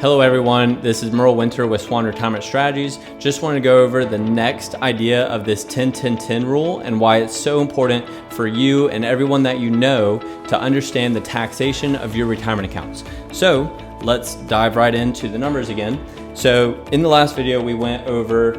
Hello everyone, this is Merle Winter with SWAN Retirement Strategies. Just want to go over the next idea of this 10-10-10 rule and why it's so important for you and everyone that you know to understand the taxation of your retirement accounts. So let's dive right into the numbers again. So in the last video, we went over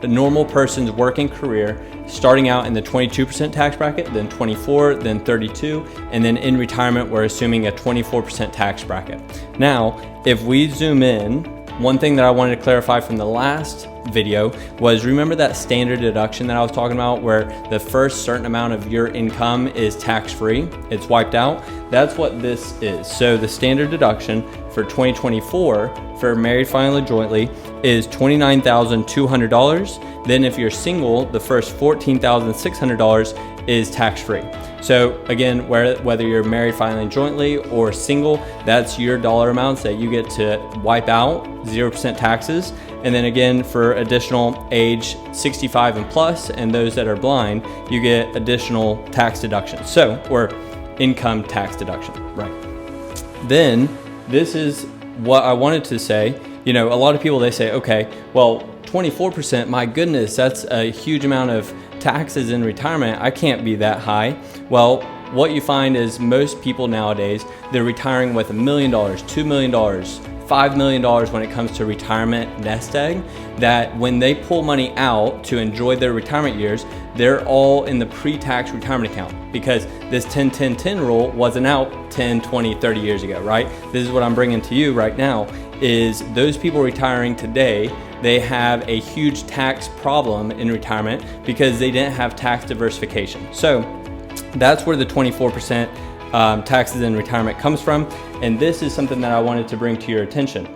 a normal person's working career, starting out in the 22% tax bracket, then 24, then 32, and then in retirement, we're assuming a 24% tax bracket. Now, if we zoom in, one thing that I wanted to clarify from the last video was, remember that standard deduction that I was talking about where the first certain amount of your income is tax-free, it's wiped out? That's what this is. So the standard deduction for 2024 for married, filing jointly is $29,200. Then if you're single, the first $14,600 is tax-free. So again, whether you're married, filing jointly or single, that's your dollar amounts that you get to wipe out, 0% taxes. And then again, for additional age 65 and plus, and those that are blind, you get additional tax deductions. So, or income tax deduction, right? Then this is what I wanted to say. You know, a lot of people, they say, okay, well, 24%, my goodness, that's a huge amount of taxes in retirement. I can't be that high. Well, what you find is most people nowadays, they're retiring with $1 million, $2 million, $5 million when it comes to retirement nest egg, that when they pull money out to enjoy their retirement years, they're all in the pre-tax retirement account, because this 10-10-10 rule wasn't out 10, 20, 30 years ago, right? This is what I'm bringing to you right now, is those people retiring today, they have a huge tax problem in retirement because they didn't have tax diversification. So that's where the 24% taxes in retirement comes from. And this is something that I wanted to bring to your attention.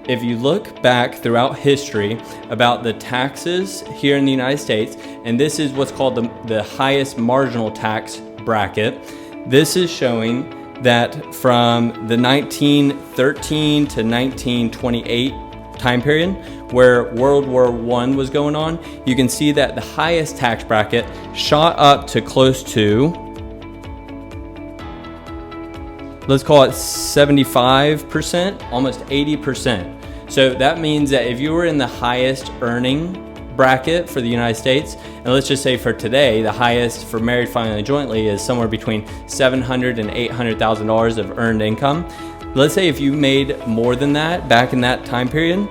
If you look back throughout history about the taxes here in the United States, and this is what's called the highest marginal tax bracket, this is showing that from the 1913 to 1928 time period, where World War I was going on, you can see that the highest tax bracket shot up to close to, let's call it 75%, almost 80%. So that means that if you were in the highest earning bracket for the United States, and let's just say for today, the highest for married, filing jointly is somewhere between $700,000 and $800,000 of earned income. Let's say if you made more than that back in that time period,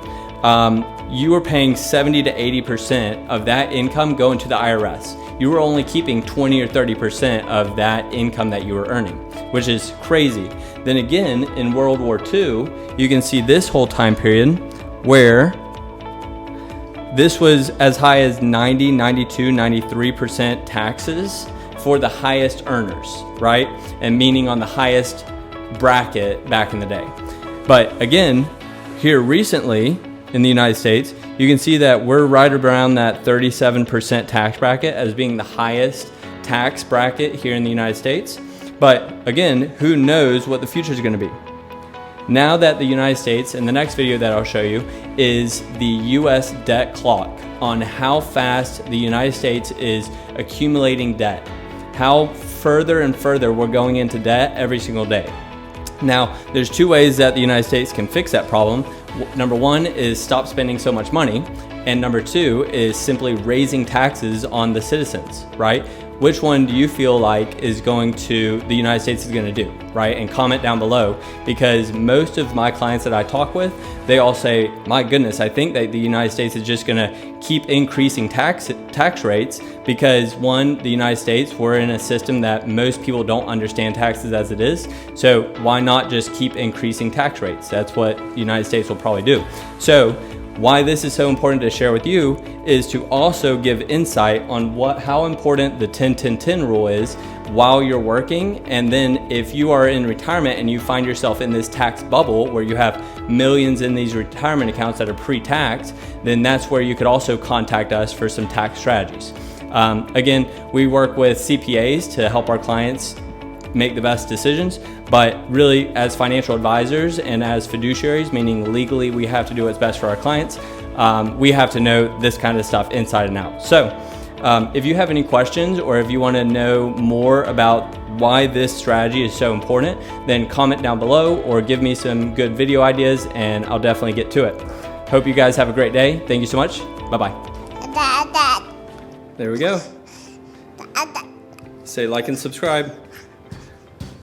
you were paying 70 to 80% of that income going to the IRS. You were only keeping 20 or 30% of that income that you were earning, which is crazy. Then again, in World War II, you can see this whole time period where this was as high as 90, 92, 93% taxes for the highest earners, right? And meaning on the highest bracket back in the day. But again, here recently in the United States, you can see that we're right around that 37% tax bracket as being the highest tax bracket here in the United States. But again, who knows what the future is going to be? Now that the United States, in the next video that I'll show you, is the US debt clock on how fast the United States is accumulating debt, how further and further we're going into debt every single day. Now, there's two ways that the United States can fix that problem. Number one is stop spending so much money, and number two is simply raising taxes on the citizens, right? Which one do you feel like is going to, the United States is going to do, right? And comment down below, because most of my clients that I talk with, they all say, my goodness, I think that the United States is just going to keep increasing tax rates because, one, the United States, we're in a system that most people don't understand taxes as it is. So why not just keep increasing tax rates? That's what the United States will probably do. So why this is so important to share with you is to also give insight on how important the 10-10-10 rule is while you're working. And then if you are in retirement and you find yourself in this tax bubble where you have millions in these retirement accounts that are pre-tax, then that's where you could also contact us for some tax strategies. Again, we work with CPAs to help our clients make the best decisions, but really as financial advisors and as fiduciaries, meaning legally we have to do what's best for our clients, we have to know this kind of stuff inside and out. So if you have any questions, or if you want to know more about why this strategy is so important, then comment down below or give me some good video ideas and I'll definitely get to it. Hope you guys have a great day. Thank you so much. Bye-bye. There we go. Say like and subscribe.